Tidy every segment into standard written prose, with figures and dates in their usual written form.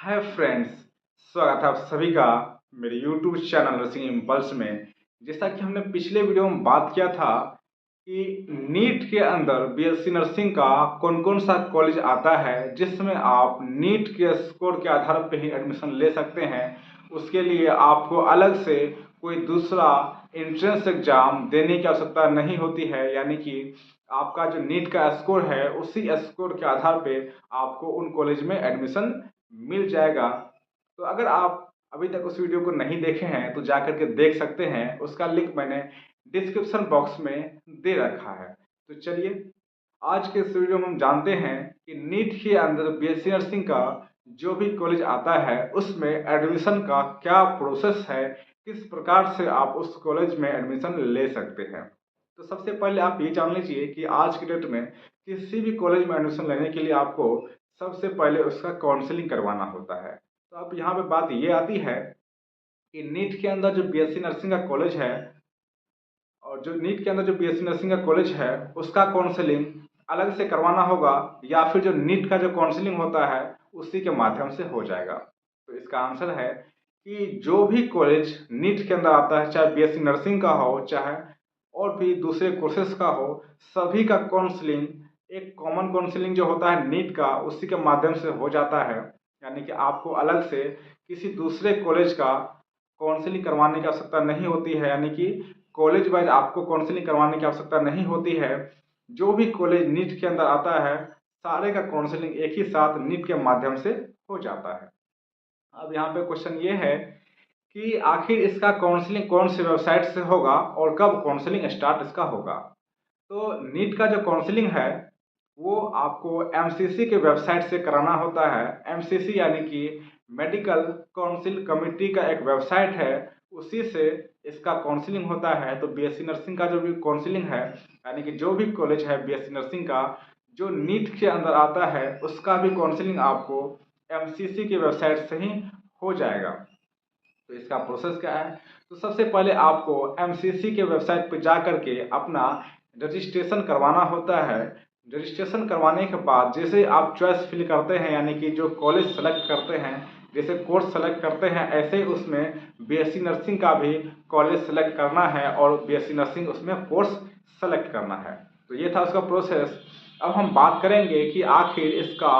Hi friends, स्वागत है आप सभी का मेरे यूट्यूब चैनल नर्सिंग इम्पल्स में। जैसा कि हमने पिछले वीडियो में बात किया था कि नीट के अंदर बीएससी नर्सिंग का कौन कौन सा कॉलेज आता है जिसमें आप नीट के स्कोर के आधार पर ही एडमिशन ले सकते हैं। उसके लिए आपको अलग से कोई दूसरा एंट्रेंस एग्जाम देने की आवश्यकता नहीं होती है, यानी कि आपका जो नीट का स्कोर है उसी स्कोर के आधार पे आपको उन कॉलेज में एडमिशन मिल जाएगा। तो अगर आप अभी तक उस वीडियो को नहीं देखे हैं तो जा करके देख सकते हैं, उसका लिंक मैंने डिस्क्रिप्शन बॉक्स में दे रखा है। तो चलिए आज के इस वीडियो में हम जानते हैं कि नीट के अंदर बीएससी नर्सिंग का जो भी कॉलेज आता है उसमें एडमिशन का क्या प्रोसेस है, किस प्रकार से आप उस कॉलेज में एडमिशन ले सकते हैं। तो सबसे पहले आप ये जान लीजिए कि आज की डेट में किसी भी कॉलेज में एडमिशन लेने के लिए आपको सबसे पहले उसका काउंसलिंग करवाना होता है। तो अब यहाँ पे बात ये आती है कि नीट के अंदर जो बीएससी नर्सिंग का कॉलेज है और जो नीट के अंदर जो बीएससी नर्सिंग का कॉलेज है उसका काउंसलिंग अलग से करवाना होगा या फिर जो नीट का जो काउंसलिंग होता है उसी के माध्यम से हो जाएगा। तो इसका आंसर है कि जो भी कॉलेज नीट के अंदर आता है, चाहे बीएससी नर्सिंग का हो चाहे और भी दूसरे कोर्सेज का हो, सभी का काउंसलिंग एक कॉमन काउंसलिंग जो होता है नीट का उसी के माध्यम से हो जाता है। यानी कि आपको अलग से किसी दूसरे कॉलेज का काउंसलिंग करवाने की आवश्यकता नहीं होती है, यानी कि कॉलेज वाइज आपको काउंसलिंग करवाने की आवश्यकता नहीं होती है। जो भी कॉलेज नीट के अंदर आता है सारे का काउंसलिंग एक ही साथ नीट के माध्यम से हो जाता है। अब यहाँ पे क्वेश्चन ये है कि आखिर इसका काउंसलिंग कौन से वेबसाइट से होगा और कब काउंसलिंग स्टार्ट इसका होगा। तो नीट का जो काउंसलिंग है वो आपको एमसीसी के वेबसाइट से कराना होता है। एमसीसी यानी कि मेडिकल काउंसिल कमेटी का एक वेबसाइट है, उसी से इसका काउंसलिंग होता है। तो बीएससी नर्सिंग का जो भी काउंसलिंग है, यानी कि जो भी कॉलेज है बीएससी नर्सिंग का जो नीट के अंदर आता है उसका भी काउंसलिंग आपको एमसीसी की वेबसाइट से ही हो जाएगा। तो इसका प्रोसेस क्या है, तो सबसे पहले आपको एमसीसी के वेबसाइट पर जा करके अपना रजिस्ट्रेशन करवाना होता है। रजिस्ट्रेशन करवाने के बाद जैसे आप चॉइस फिल करते हैं, यानी कि जो कॉलेज सेलेक्ट करते हैं, जैसे कोर्स सेलेक्ट करते हैं, ऐसे ही उसमें बीएससी नर्सिंग का भी कॉलेज सेलेक्ट करना है और बीएससी नर्सिंग उसमें कोर्स सेलेक्ट करना है। तो ये था उसका प्रोसेस। अब हम बात करेंगे कि आखिर इसका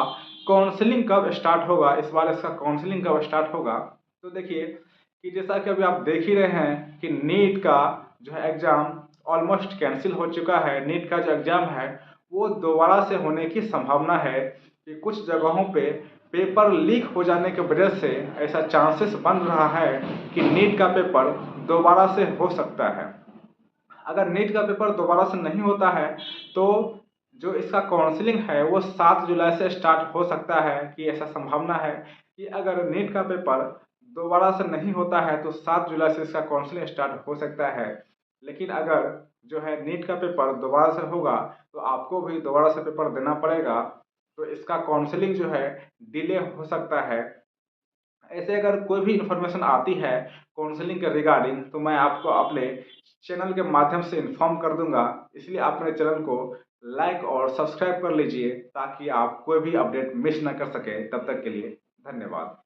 काउंसलिंग कब स्टार्ट होगा, इस बार इसका काउंसलिंग कब स्टार्ट होगा। तो देखिए कि जैसा कि अभी आप देख ही रहे हैं कि नीट का जो है एग्ज़ाम ऑलमोस्ट कैंसिल हो चुका है। नीट का जो एग्ज़ाम है वो दोबारा से होने की संभावना है कि कुछ जगहों पे पेपर लीक हो जाने की वजह से ऐसा चांसेस बन रहा है कि नीट का पेपर दोबारा से हो सकता है। अगर नीट का पेपर दोबारा से नहीं होता है तो जो इसका काउंसलिंग है वो 7 जुलाई से स्टार्ट हो सकता है, कि ऐसा संभावना है कि अगर नीट का पेपर दोबारा से नहीं होता है तो 7 जुलाई से इसका काउंसलिंग स्टार्ट हो सकता है। लेकिन अगर जो है नीट का पेपर दोबारा से होगा तो आपको भी दोबारा से पेपर देना पड़ेगा, तो इसका काउंसलिंग जो है डिले हो सकता है। ऐसे अगर कोई भी इन्फॉर्मेशन आती है काउंसलिंग के रिगार्डिंग तो मैं आपको अपने चैनल के माध्यम से इन्फॉर्म कर दूंगा। इसलिए आप मेरे चैनल को लाइक और सब्सक्राइब कर लीजिए ताकि आप कोई भी अपडेट मिस ना कर सके। तब तक के लिए धन्यवाद।